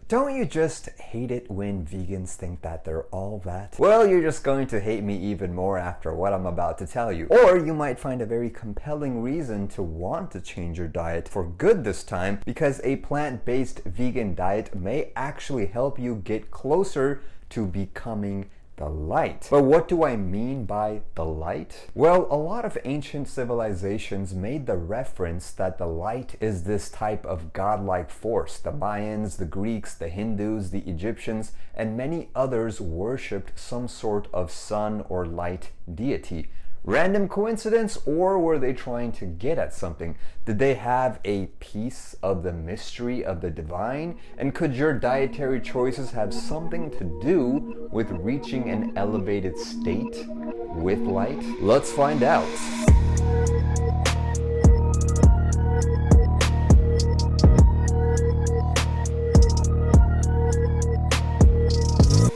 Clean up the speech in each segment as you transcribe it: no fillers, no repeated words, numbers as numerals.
Don't you just hate it when vegans think that they're all that? Well, you're just going to hate me even more after what I'm about to tell you. Or you might find a very compelling reason to want to change your diet for good this time, because a plant-based vegan diet may actually help you get closer to becoming the light. But what do I mean by the light? Well, a lot of ancient civilizations made the reference that the light is this type of godlike force. The Mayans, the Greeks, the Hindus, the Egyptians, and many others worshipped some sort of sun or light deity. Random coincidence, or were they trying to get at something? Did they have a piece of the mystery of the divine? And could your dietary choices have something to do with reaching an elevated state with light? Let's find out.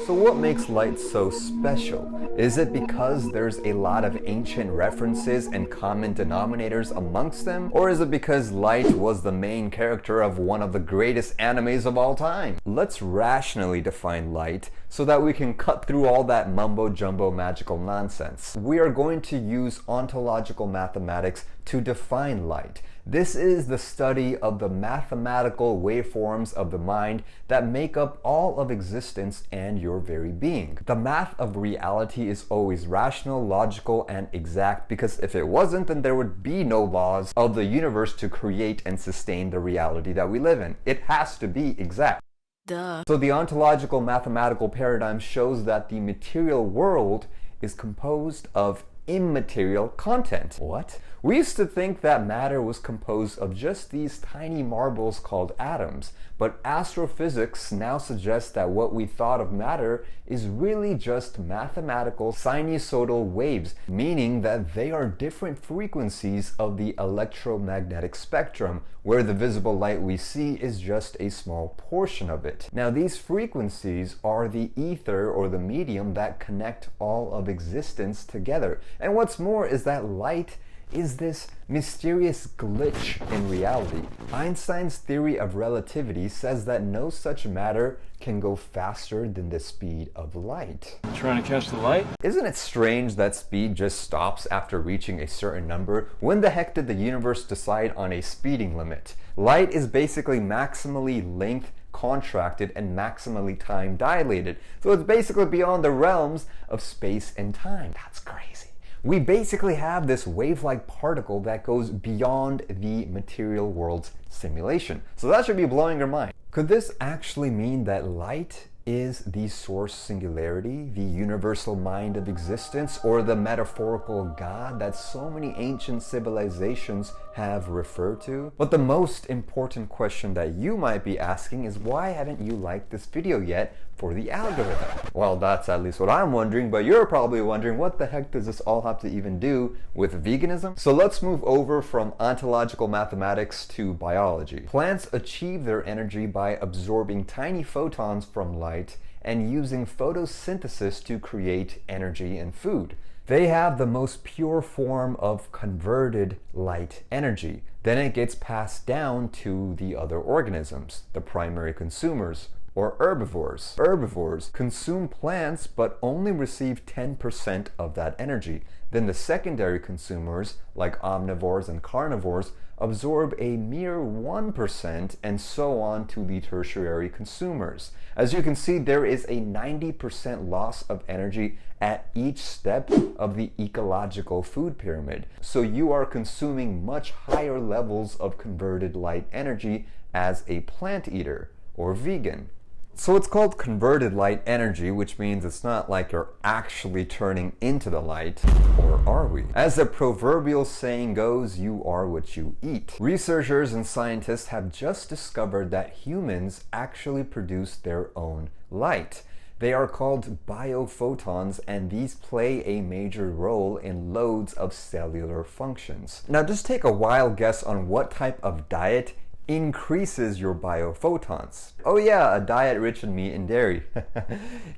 So what makes light so special? Is it because there's a lot of ancient references and common denominators amongst them? Or is it because light was the main character of one of the greatest animes of all time? Let's rationally define light so that we can cut through all that mumbo-jumbo magical nonsense. We are going to use ontological mathematics to define light. This is the study of the mathematical waveforms of the mind that make up all of existence and your very being. The math of reality is always rational, logical, and exact, because if it wasn't, then there would be no laws of the universe to create and sustain the reality that we live in. It has to be exact. Duh. So the ontological mathematical paradigm shows that the material world is composed of immaterial content. What? We used to think that matter was composed of just these tiny marbles called atoms, but astrophysics now suggests that what we thought of matter is really just mathematical sinusoidal waves, meaning that they are different frequencies of the electromagnetic spectrum, where the visible light we see is just a small portion of it. Now, these frequencies are the ether, or the medium that connect all of existence together. And what's more is that light is this mysterious glitch in reality. Einstein's theory of relativity says that no such matter can go faster than the speed of light. Trying to catch the light? Isn't it strange that speed just stops after reaching a certain number? When the heck did the universe decide on a speeding limit? Light is basically maximally length contracted and maximally time dilated. So it's basically beyond the realms of space and time. That's crazy. We basically have this wave-like particle that goes beyond the material world's simulation. So that should be blowing your mind. Could this actually mean that light is the source singularity, the universal mind of existence, or the metaphorical God that so many ancient civilizations have referred to? But the most important question that you might be asking is, why haven't you liked this video yet for the algorithm? Well, that's at least what I'm wondering, but you're probably wondering, what the heck does this all have to even do with veganism? So let's move over from ontological mathematics to biology. Plants achieve their energy by absorbing tiny photons from light and using photosynthesis to create energy and food. They have the most pure form of converted light energy. Then it gets passed down to the other organisms, the primary consumers, or herbivores. Herbivores consume plants but only receive 10% of that energy. Then the secondary consumers, like omnivores and carnivores, absorb a mere 1%, and so on to the tertiary consumers. As you can see, there is a 90% loss of energy at each step of the ecological food pyramid. So you are consuming much higher levels of converted light energy as a plant eater or vegan. So it's called converted light energy, which means it's not like you're actually turning into the light, or are we? As the proverbial saying goes, you are what you eat. Researchers and scientists have just discovered that humans actually produce their own light. They are called biophotons, and these play a major role in loads of cellular functions. Now just take a wild guess on what type of diet increases your biophotons. Oh yeah, a diet rich in meat and dairy.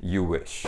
You wish.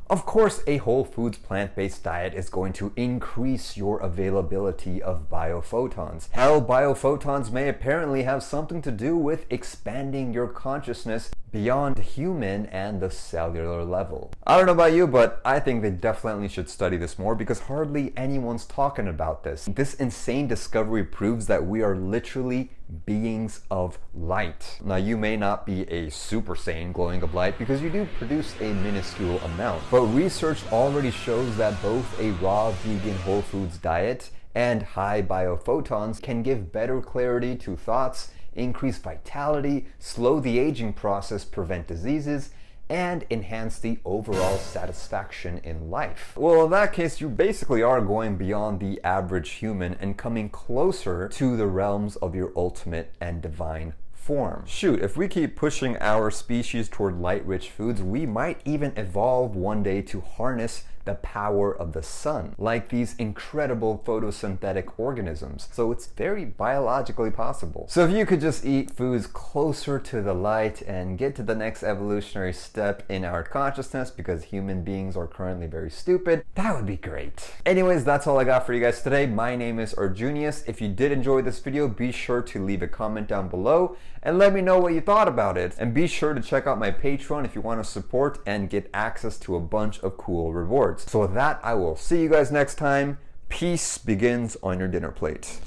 Of course, a whole foods plant-based diet is going to increase your availability of biophotons. Hell, biophotons may apparently have something to do with expanding your consciousness beyond human and the cellular level. I don't know about you, but I think they definitely should study this more because hardly anyone's talking about this. This insane discovery proves that we are literally beings of light. Now, you may not be a Super Saiyan glowing of light because you do produce a minuscule amount, but research already shows that both a raw vegan whole foods diet and high biophotons can give better clarity to thoughts, increase vitality, slow the aging process, prevent diseases, and enhance the overall satisfaction in life. Well, in that case, you basically are going beyond the average human and coming closer to the realms of your ultimate and divine form. Shoot, if we keep pushing our species toward light-rich foods, we might even evolve one day to harness the power of the sun, like these incredible photosynthetic organisms. So it's very biologically possible. So if you could just eat foods closer to the light and get to the next evolutionary step in our consciousness, because human beings are currently very stupid, that would be great. Anyways, that's all I got for you guys today. My name is Arjuneus. If you did enjoy this video, be sure to leave a comment down below and let me know what you thought about it. And be sure to check out my Patreon if you want to support and get access to a bunch of cool rewards. So with that, I will see you guys next time. Peace begins on your dinner plate.